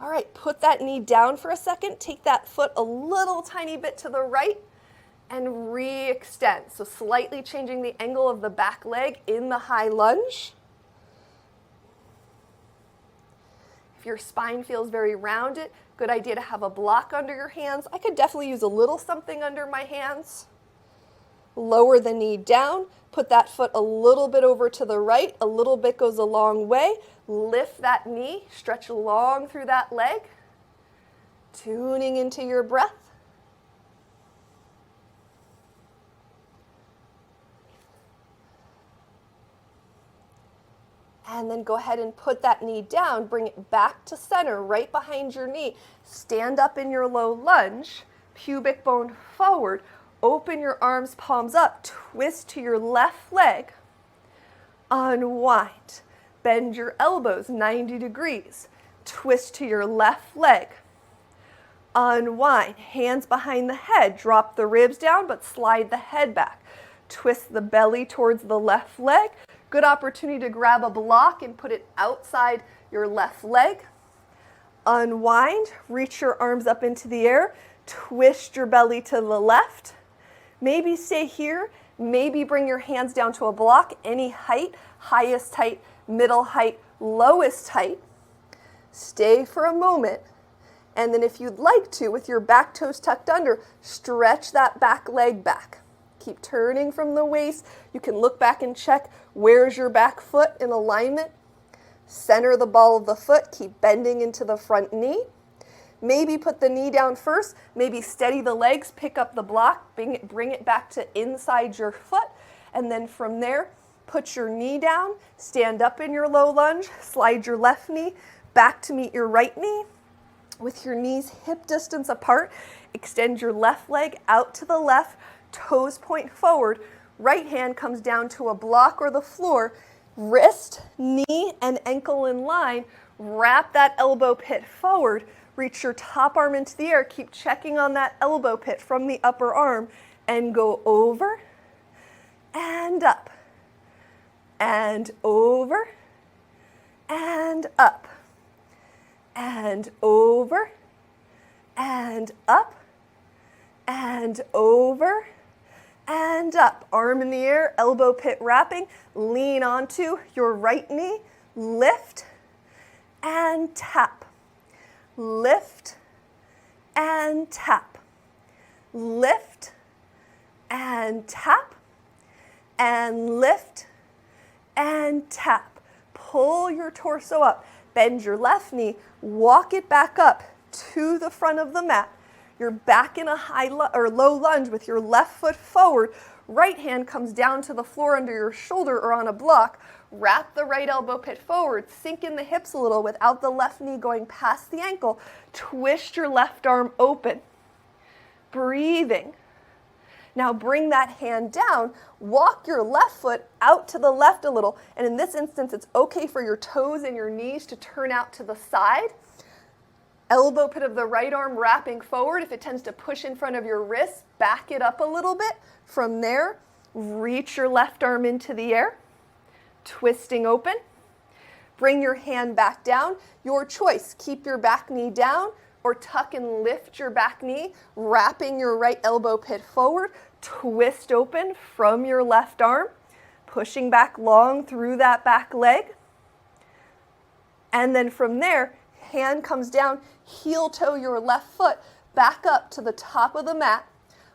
All right, put that knee down for a second. Take that foot a little tiny bit to the right and re-extend. So slightly changing the angle of the back leg in the high lunge. If your spine feels very rounded, good idea to have a block under your hands. I could definitely use a little something under my hands. Lower the knee down. Put that foot a little bit over to the right. A little bit goes a long way. Lift that knee. Stretch long through that leg. Tuning into your breath. And then go ahead and put that knee down. Bring it back to center, right behind your knee. Stand up in your low lunge. Pubic bone forward. Open your arms, palms up. Twist to your left leg. Unwind. Bend your elbows 90 degrees. Twist to your left leg. Unwind. Hands behind the head. Drop the ribs down, but slide the head back. Twist the belly towards the left leg. Good opportunity to grab a block and put it outside your left leg. Unwind. Reach your arms up into the air. Twist your belly to the left. Maybe stay here. Maybe bring your hands down to a block, any height, highest height, middle height, lowest height. Stay for a moment. And then if you'd like to, with your back toes tucked under, stretch that back leg back. Keep turning from the waist. You can look back and check where's your back foot in alignment. Center the ball of the foot. Keep bending into the front knee. Maybe put the knee down first. Maybe steady the legs, pick up the block, bring it back to inside your foot. And then from there, put your knee down, stand up in your low lunge, slide your left knee back to meet your right knee. With your knees hip distance apart, extend your left leg out to the left, toes point forward, right hand comes down to a block or the floor, wrist, knee, and ankle in line, wrap that elbow pit forward, reach your top arm into the air, keep checking on that elbow pit from the upper arm, and go over and up, and over and up, and over and up, and over and up. Arm in the air, elbow pit wrapping, lean onto your right knee, lift and tap, lift and tap, lift and tap, and lift and tap. Pull your torso up, bend your left knee, walk it back up to the front of the mat. You're back in a high or low lunge with your left foot forward. Right hand comes down to the floor under your shoulder or on a block. Wrap the right elbow pit forward. Sink in the hips a little without the left knee going past the ankle. Twist your left arm open. Breathing. Now bring that hand down. Walk your left foot out to the left a little. And in this instance, it's okay for your toes and your knees to turn out to the side. Elbow pit of the right arm wrapping forward. If it tends to push in front of your wrist, back it up a little bit. From there, reach your left arm into the air, twisting open. Bring your hand back down. Your choice. Keep your back knee down or tuck and lift your back knee, wrapping your right elbow pit forward. Twist open from your left arm, pushing back long through that back leg. And then from there, hand comes down, heel toe your left foot back up to the top of the mat.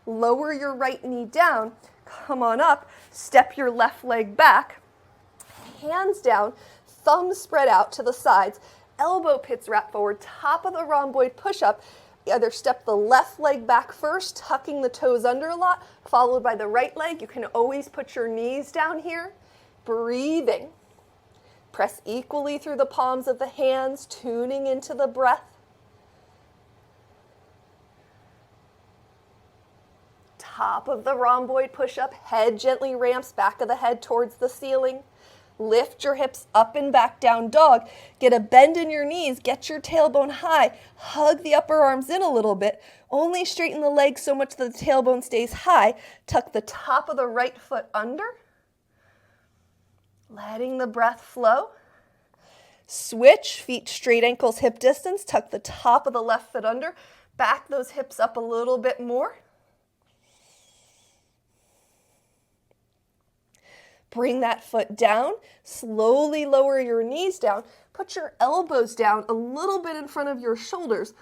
Lower your right knee down, come on up, step your left leg back, hands down, thumbs spread out to the sides, elbow pits wrap forward, top of the rhomboid push-up. Either step the left leg back first, tucking the toes under a lot, followed by the right leg. You can always put your knees down here. Breathing. Press equally through the palms of the hands, tuning into the breath. Top of the rhomboid push-up, head gently ramps, back of the head towards the ceiling. Lift your hips up and back, down dog. Get a bend in your knees, get your tailbone high. Hug the upper arms in a little bit. Only straighten the legs so much that the tailbone stays high. Tuck the top of the right foot under. Letting the breath flow. Switch, feet straight, ankles hip distance. Tuck the top of the left foot under. Back those hips up a little bit more. Bring that foot down. Slowly lower your knees down. Put your elbows down a little bit in front of your shoulders.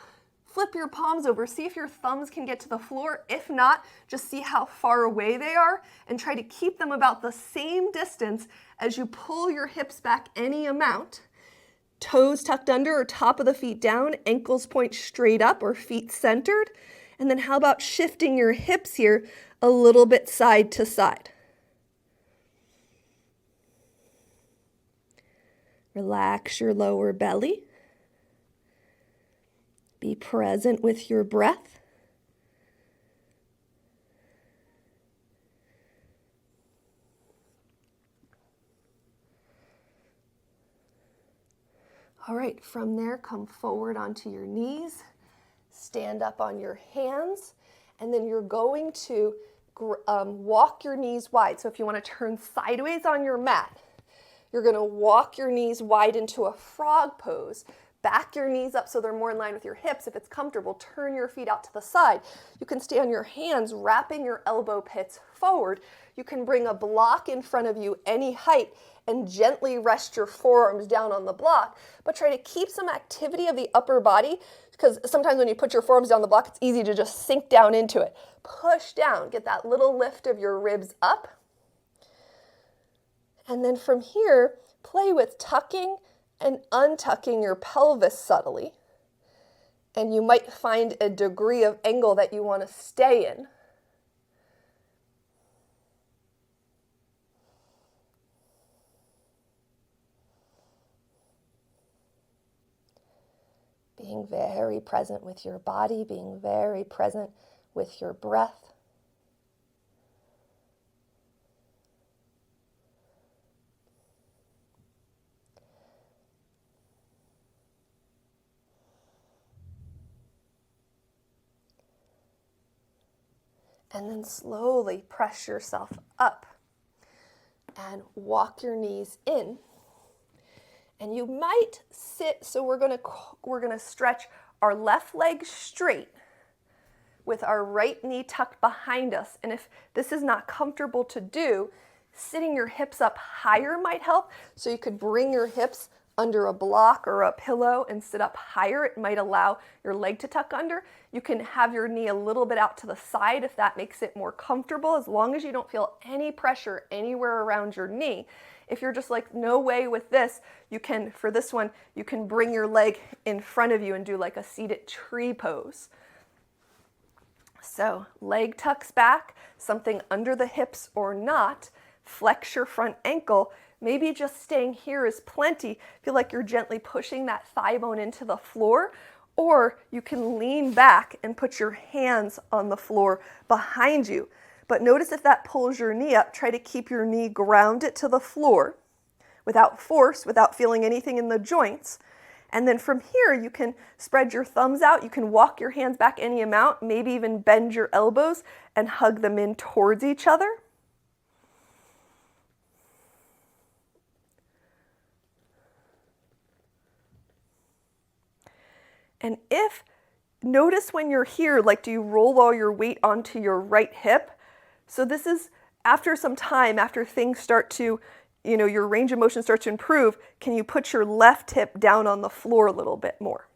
Flip your palms over. See if your thumbs can get to the floor. If not, just see how far away they are and try to keep them about the same distance as you pull your hips back any amount. Toes tucked under or top of the feet down, ankles point straight up or feet centered. And then how about shifting your hips here a little bit side to side. Relax your lower belly. Be present with your breath. All right, from there, come forward onto your knees, stand up on your hands, and then you're going to walk your knees wide. So if you want to turn sideways on your mat, you're going to walk your knees wide into a frog pose. Back your knees up so they're more in line with your hips. If it's comfortable, turn your feet out to the side. You can stay on your hands, wrapping your elbow pits forward. You can bring a block in front of you any height and gently rest your forearms down on the block, but try to keep some activity of the upper body, because sometimes when you put your forearms down the block, it's easy to just sink down into it. Push down, get that little lift of your ribs up. And then from here, play with tucking and untucking your pelvis subtly. And you might find a degree of angle that you want to stay in. being very present with your body, being very present with your breath. And then slowly press yourself up and walk your knees in. And you might sit, so we're gonna stretch our left leg straight with our right knee tucked behind us. And if this is not comfortable to do, sitting your hips up higher might help. So you could bring your hips under a block or a pillow and sit up higher. It might allow your leg to tuck under. You can have your knee a little bit out to the side if that makes it more comfortable, as long as you don't feel any pressure anywhere around your knee. If you're just like, no way with this, you can, for this one, you can bring your leg in front of you and do like a seated tree pose. So leg tucks back, something under the hips or not. Flex your front ankle. Maybe just staying here is plenty. Feel like you're gently pushing that thigh bone into the floor, or you can lean back and put your hands on the floor behind you. But notice if that pulls your knee up, try to keep your knee grounded to the floor without force, without feeling anything in the joints. And then from here, you can spread your thumbs out. You can walk your hands back any amount, maybe even bend your elbows and hug them in towards each other. And notice when you're here, like, do you roll all your weight onto your right hip? So this is after some time, after things start to, your range of motion starts to improve, can you put your left hip down on the floor a little bit more?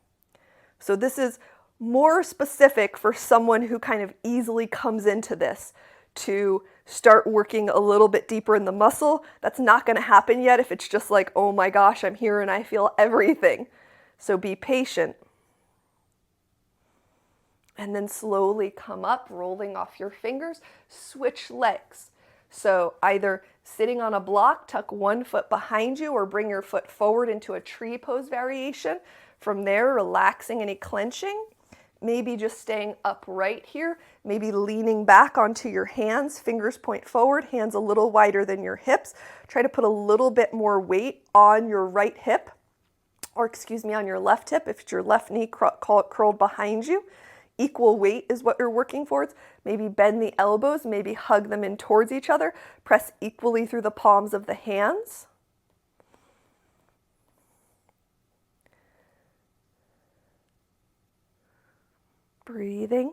So this is more specific for someone who kind of easily comes into this to start working a little bit deeper in the muscle. That's not going to happen yet if it's just like, oh my gosh, I'm here and I feel everything. So be patient. And then slowly come up, rolling off your fingers, switch legs. So either sitting on a block, tuck one foot behind you, or bring your foot forward into a tree pose variation. From there, relaxing any clenching. Maybe just staying upright here, maybe leaning back onto your hands, fingers point forward, hands a little wider than your hips. Try to put a little bit more weight on your right hip, or on your left hip if it's your left knee curled behind you. Equal weight is what you're working towards. Maybe bend the elbows, maybe hug them in towards each other. Press equally through the palms of the hands. Breathing.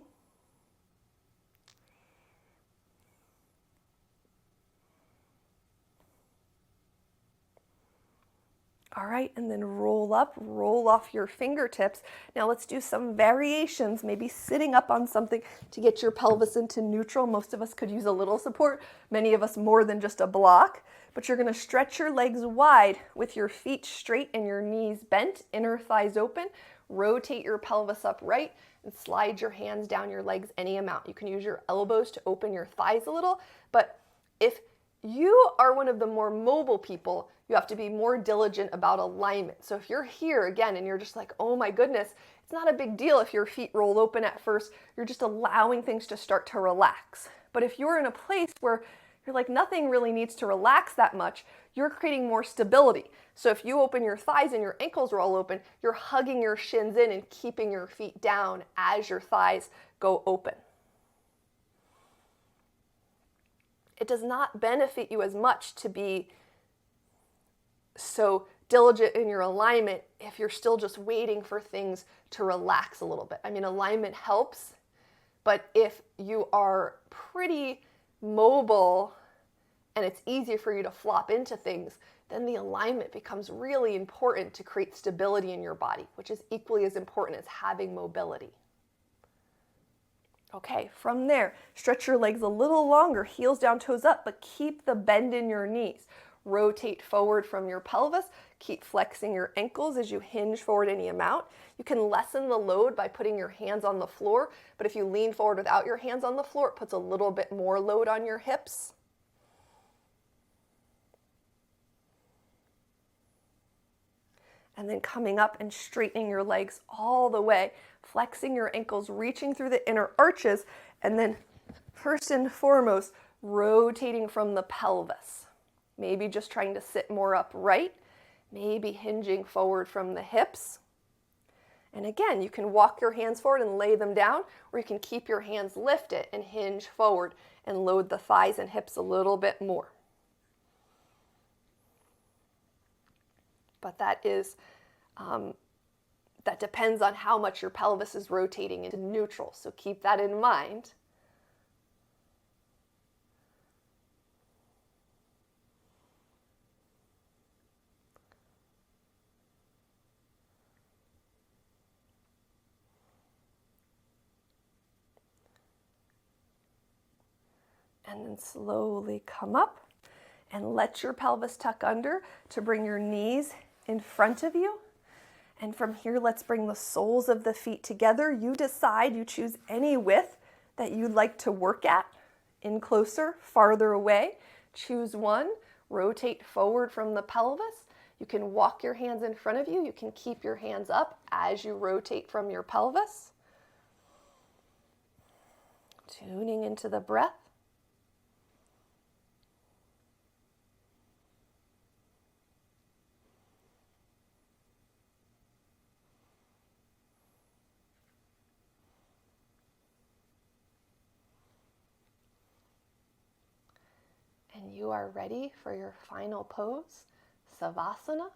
All right, and then roll up, roll off your fingertips. Now let's do some variations, maybe sitting up on something to get your pelvis into neutral. Most of us could use a little support, many of us more than just a block. But you're gonna stretch your legs wide with your feet straight and your knees bent, inner thighs open. Rotate your pelvis upright and slide your hands down your legs any amount. You can use your elbows to open your thighs a little, but if you are one of the more mobile people, you have to be more diligent about alignment. So if you're here again and you're just like, oh my goodness, it's not a big deal if your feet roll open at first. You're just allowing things to start to relax. But if you're in a place where you're like, nothing really needs to relax that much, you're creating more stability. So if you open your thighs and your ankles roll open, you're hugging your shins in and keeping your feet down as your thighs go open. It does not benefit you as much to be so diligent in your alignment if you're still just waiting for things to relax a little bit. I mean, alignment helps, but if you are pretty mobile and it's easier for you to flop into things, then the alignment becomes really important to create stability in your body, which is equally as important as having mobility. Okay, from there, stretch your legs a little longer, heels down, toes up, but keep the bend in your knees. Rotate forward from your pelvis. Keep flexing your ankles as you hinge forward any amount. You can lessen the load by putting your hands on the floor, but if you lean forward without your hands on the floor, it puts a little bit more load on your hips. And then coming up and straightening your legs all the way, flexing your ankles, reaching through the inner arches, and then first and foremost, rotating from the pelvis. Maybe just trying to sit more upright, maybe hinging forward from the hips. And again, you can walk your hands forward and lay them down, or you can keep your hands lifted and hinge forward and load the thighs and hips a little bit more. But that depends on how much your pelvis is rotating into neutral. So keep that in mind. And then slowly come up and let your pelvis tuck under to bring your knees in front of you. And from here, let's bring the soles of the feet together. You decide, you choose any width that you'd like to work at. In closer, farther away. Choose one. Rotate forward from the pelvis. You can walk your hands in front of you. You can keep your hands up as you rotate from your pelvis. Tuning into the breath. And you are ready for your final pose, Savasana.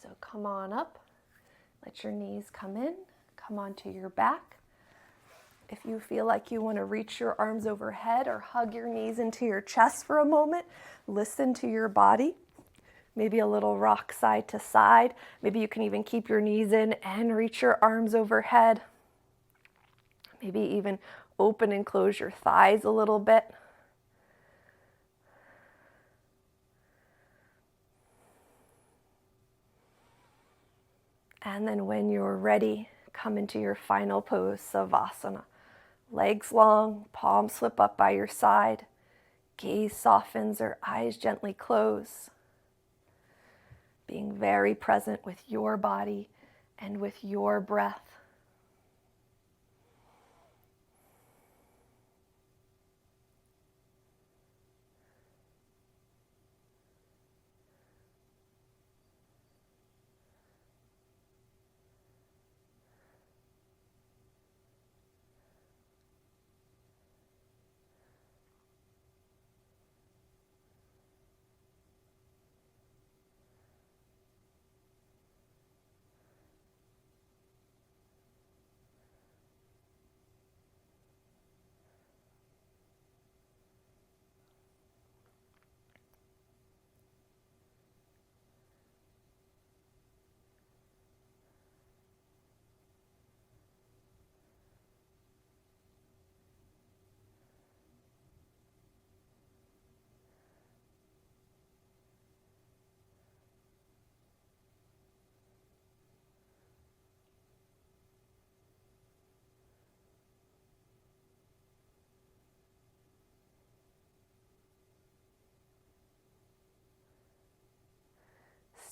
So come on up, let your knees come in, come onto your back. If you feel like you want to reach your arms overhead or hug your knees into your chest for a moment, listen to your body. Maybe a little rock side to side. Maybe you can even keep your knees in and reach your arms overhead. Maybe even open and close your thighs a little bit. And then when you're ready, come into your final pose, Savasana. Legs long, palms slip up by your side. Gaze softens or eyes gently close. Being very present with your body and with your breath.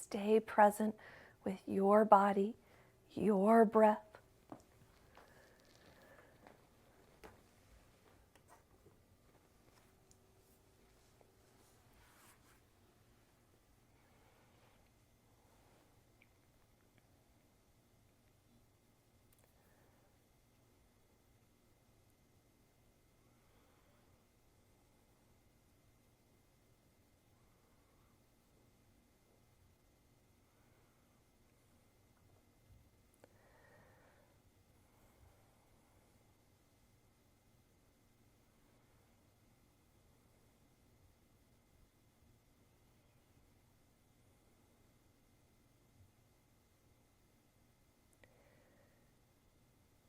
Stay present with your body, your breath.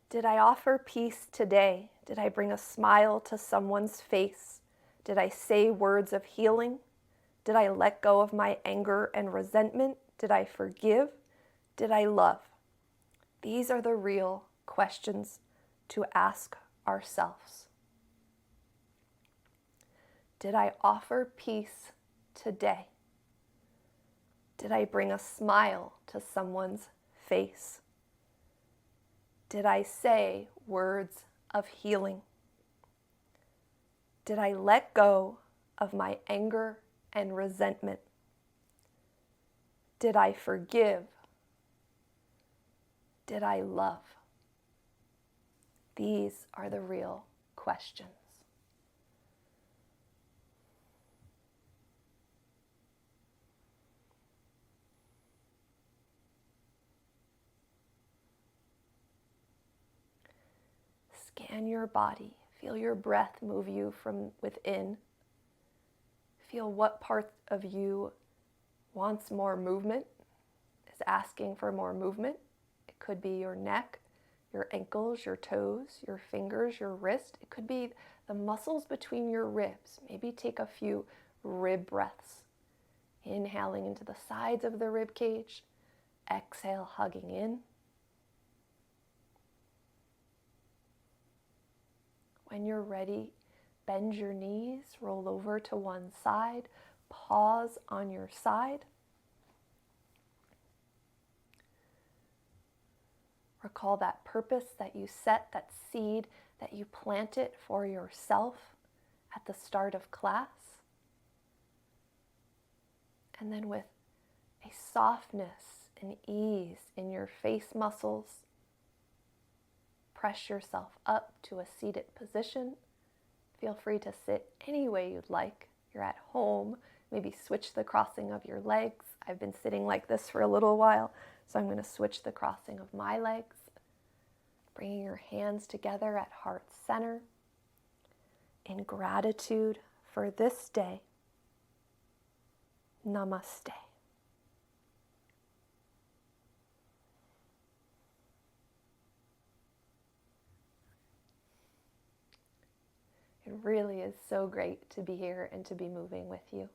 Did I offer peace today? Did I bring a smile to someone's face? Did I say words of healing? Did I let go of my anger and resentment? Did I forgive? Did I love? These are the real questions to ask ourselves. Did I offer peace today? Did I bring a smile to someone's face? Did I say words of healing? Did I let go of my anger and resentment? Did I forgive? Did I love? These are the real questions. Scan your body. Feel your breath move you from within. Feel what part of you wants more movement, is asking for more movement. It could be your neck, your ankles, your toes, your fingers, your wrist. It could be the muscles between your ribs. Maybe take a few rib breaths. Inhaling into the sides of the rib cage. Exhale, hugging in. When you're ready, bend your knees, roll over to one side, pause on your side. Recall that purpose that you set, that seed that you planted for yourself at the start of class. And then with a softness and ease in your face muscles, press yourself up to a seated position. Feel free to sit any way you'd like. You're at home. Maybe switch the crossing of your legs. I've been sitting like this for a little while, so I'm going to switch the crossing of my legs. Bringing your hands together at heart center. In gratitude for this day. Namaste. It really is so great to be here and to be moving with you.